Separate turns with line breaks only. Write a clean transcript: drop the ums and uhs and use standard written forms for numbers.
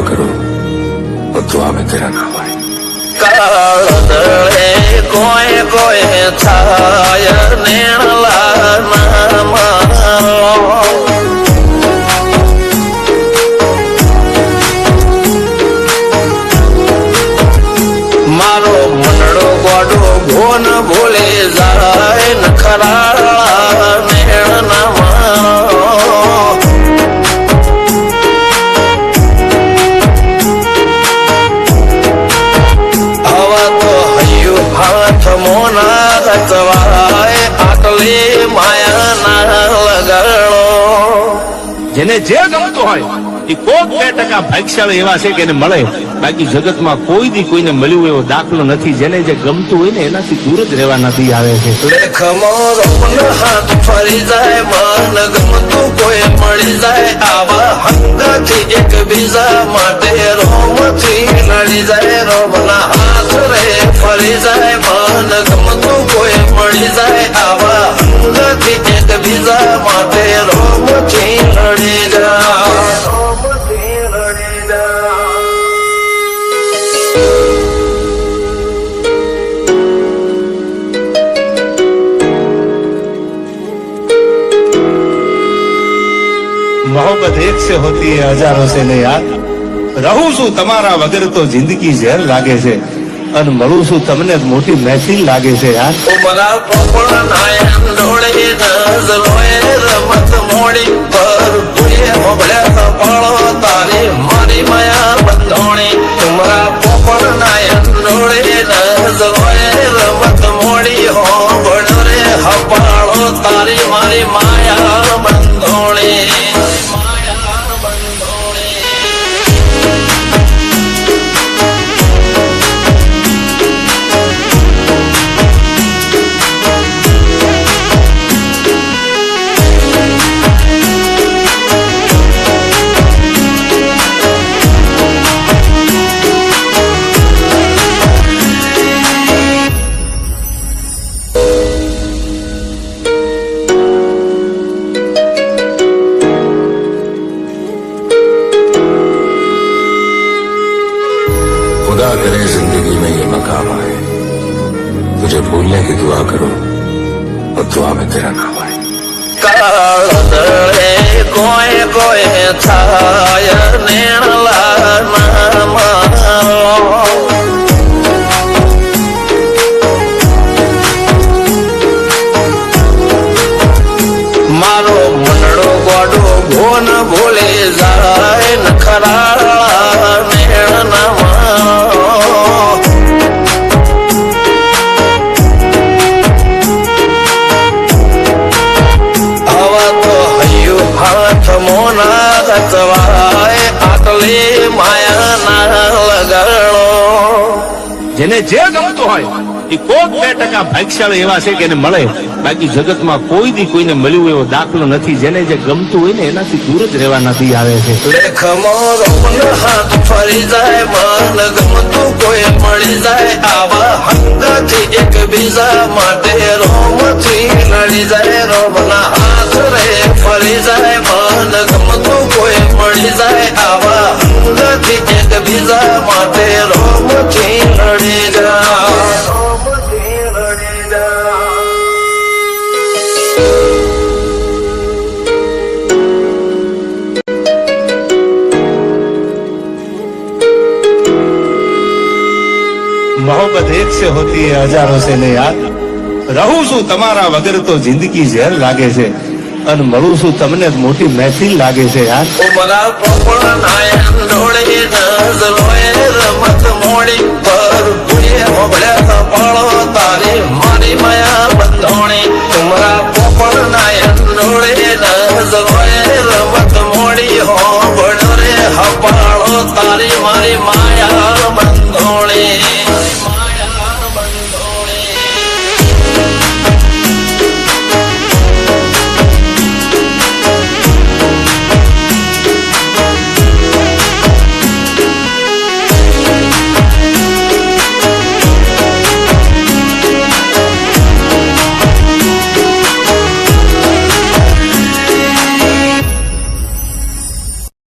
करो और दुआ में तेरा नाम आए।
काळदळे कोय कोय छाय नेणला नाम मारो मनडो गोडो भोन भोले जाय नखराळा नेण नाम हाथ मोना रचवाय आटले माया ना લગાડો।
જેને જે ગમતું હોય એ કોક 2% ભાગ્યશાળી એવા છે કે એને મળે, બાકી જગતમાં કોઈ દી કોઈને મળ્યું એવો દાખલો નથી। જેને જે ગમતું હોય ને એનાથી દૂર જ રહેવા નથી આવે છે।
લેખમો રોમન હાથ ફરી જાય, મન ગમતું કોઈ મળી જાય, આવા હંગાથી એકબીજા માટે રોમથી લડી જાય। રોમના હાથ રે ફરી જાય, મન ગમતું કોઈ મળી જાય, આવા હંગાથી એકબીજા માટે રોમથી લડી જાય।
मोहब्बत एक से होती है हजारों से नहीं याद। रहूं છું તમારા વગર તો જિંદગી ઝેર લાગે છે, અને મળું છું તમને મોટી મહેફિલ લાગે છે યાર।
ઉમરા પોપણ નાયન ડોળે નઝલોએ રમત મોડી પર ભૂલે મોગળ્યા પાળો તારી મારી માયા બંધોણી। ઉમરા પોપણ નાયન ડોળે નઝલોએ રમત મોડી હો બળરે હપાળો તારી મારી માયા બંધોણી।
खुदा करे जिंदगी में ये मकाम आए, तुझे भूलने की दुआ करो और दुआ में तेरा नाम आए।
કાળદળે કોય કોય છાય નેણલા નામ મારો મનડો ગોડો ભોન ભોલે જાય નખરાળા નેણ નામ હાથ મોના રચવાય આટલે માયા ના લગાડો।
જેને જે ગમતું હોય એ કોક 2% ભાગ્યશાળી એવા છે કે એને મળે, બાકી જગતમાં કોઈ દી કોઈને મળ્યું એવો દાખલો નથી। જેને જે ગમતું હોય ને એનાથી દૂર જ રહેવા નથી આવે છે।
લેખમો રોમન હાથ ફરી જાય, મન ગમતું કોઈ મળી જાય, આવા હંગાથી એકબીજા માટે રોમથી લડી જાય। રોમના હાથ રે ફરી જાય, મન ગમતું કોઈ મળી જાય, આવા હંગાથી એકબીજા માટે રોમથી લડી જાય।
मोहब्बत एक से होती है हजारों से नहीं याद। रहूं છું તમારા વગર તો જિંદગી ઝેર લાગે છે, અને મળું છું તમને મોટી મહેફિલ લાગે છે યાર।
ઉમરા પોપણ નાયન ડોળે નઝલોએ રમત મોડી પર ભૂલે મોગળ્યા પાળો તારી મારી માયા બંધોણી। ઉમરા પોપણ નાયન ડોળે નઝલોએ રમત મોડી હો બળરે હપાળો તારી મારી માયા